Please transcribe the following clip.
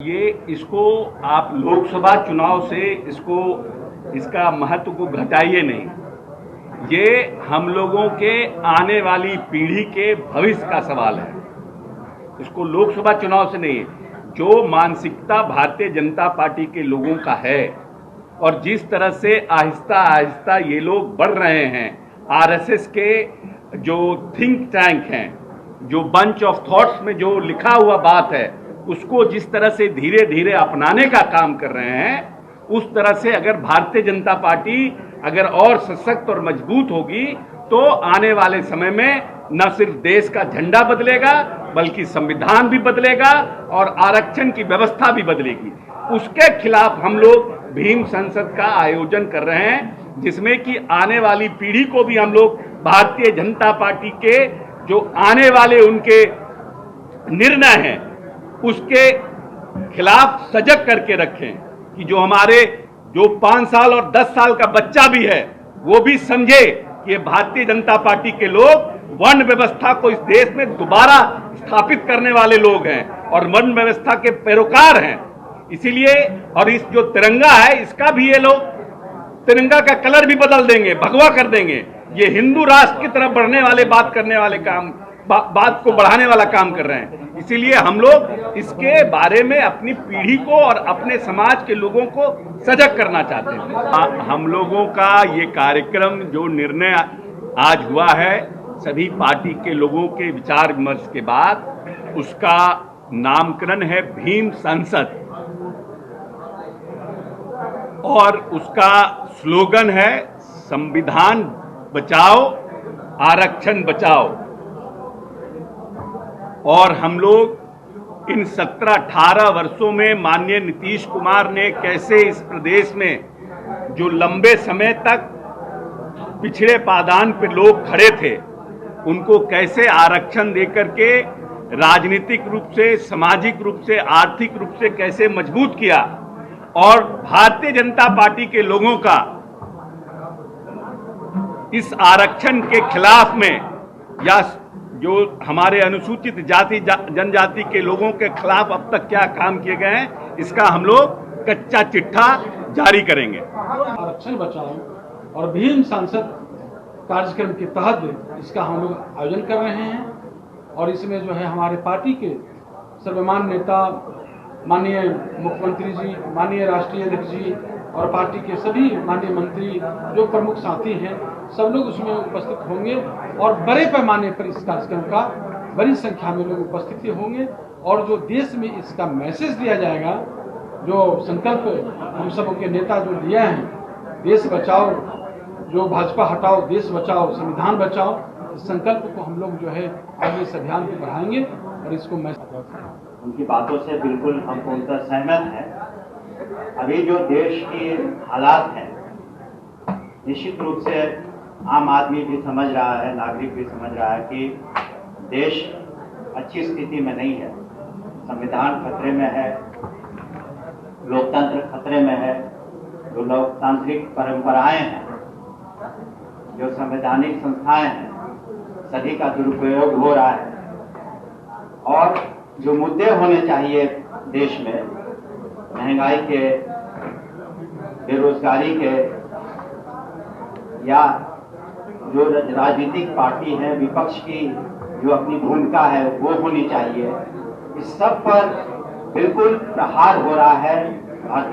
ये इसको आप लोकसभा चुनाव से इसका महत्व को घटाइए नहीं। ये हम लोगों के आने वाली पीढ़ी के भविष्य का सवाल है। इसको लोकसभा चुनाव से नहीं, जो मानसिकता भारतीय जनता पार्टी के लोगों का है और जिस तरह से आहिस्ता आहिस्ता ये लोग बढ़ रहे हैं, आरएसएस के जो थिंक टैंक हैं, जो बंच ऑफ थॉट्स में जो लिखा हुआ बात है, उसको जिस तरह से धीरे धीरे अपनाने का काम कर रहे हैं, उस तरह से अगर भारतीय जनता पार्टी अगर और सशक्त और मजबूत होगी तो आने वाले समय में न सिर्फ देश का झंडा बदलेगा बल्कि संविधान भी बदलेगा और आरक्षण की व्यवस्था भी बदलेगी। उसके खिलाफ हम लोग भीम संसद का आयोजन कर रहे हैं, जिसमें कि आने वाली पीढ़ी को भी हम लोग भारतीय जनता पार्टी के जो आने वाले उनके निर्णय हैं उसके खिलाफ सजग करके रखें कि जो हमारे जो 5 साल और 10 साल का बच्चा भी है वो भी समझे कि भारतीय जनता पार्टी के लोग वर्ण व्यवस्था को इस देश में दोबारा स्थापित करने वाले लोग हैं और वर्ण व्यवस्था के पैरोकार हैं। इसीलिए और इस जो तिरंगा है इसका भी ये लोग तिरंगा का कलर भी बदल देंगे, भगवा कर देंगे। ये हिंदू राष्ट्र की तरफ बढ़ने वाले बात करने वाले काम बात को बढ़ाने वाला काम कर रहे हैं। इसीलिए हम लोग इसके बारे में अपनी पीढ़ी को और अपने समाज के लोगों को सजग करना चाहते हैं। हम लोगों का ये कार्यक्रम जो निर्णय आज हुआ है, सभी पार्टी के लोगों के विचार विमर्श के बाद उसका नामकरण है भीम संसद और उसका स्लोगन है संविधान बचाओ आरक्षण बचाओ। और हम लोग इन 17-18 वर्षों में माननीय नीतीश कुमार ने कैसे इस प्रदेश में जो लंबे समय तक पिछड़े पायदान पर लोग खड़े थे उनको कैसे आरक्षण देकर के राजनीतिक रूप से, सामाजिक रूप से, आर्थिक रूप से कैसे मजबूत किया और भारतीय जनता पार्टी के लोगों का इस आरक्षण के खिलाफ में या जो हमारे अनुसूचित जाति जनजाति के लोगों के खिलाफ अब तक क्या काम किए गए हैं, इसका हम लोग कच्चा चिट्ठा जारी करेंगे। आरक्षण बचाओ और भीम सांसद कार्यक्रम के तहत इसका हम लोग आयोजन कर रहे हैं और इसमें जो है हमारे पार्टी के सर्वमान्य नेता माननीय मुख्यमंत्री जी, माननीय राष्ट्रीय अध्यक्ष जी और पार्टी के सभी माननीय मंत्री जो प्रमुख साथी हैं सब लोग उसमें उपस्थित होंगे और बड़े पैमाने पर इस कार्यक्रम का बड़ी संख्या में लोग उपस्थित होंगे और जो देश में इसका मैसेज दिया जाएगा, जो संकल्प हम सब के नेता जो लिया है, देश बचाओ, जो भाजपा हटाओ देश बचाओ संविधान बचाओ, इस संकल्प को हम लोग जो है आगे इस अभियान को बढ़ाएंगे और इसको मैसेज। उनकी बातों से बिल्कुल हम पूर्णतः सहमत हैं। अभी जो देश की हालात है निश्चित रूप से आम आदमी भी समझ रहा है, नागरिक भी समझ रहा है कि देश अच्छी स्थिति में नहीं है। संविधान खतरे में है, लोकतंत्र खतरे में है, जो लोकतांत्रिक परंपराएं हैं, जो संवैधानिक संस्थाएं हैं, सभी का दुरुपयोग हो रहा है और जो मुद्दे होने चाहिए देश में, महंगाई के, बेरोजगारी के या जो राजनीतिक पार्टी है, विपक्ष की जो अपनी भूमिका है वो होनी चाहिए, इस सब पर बिल्कुल प्रहार हो रहा है।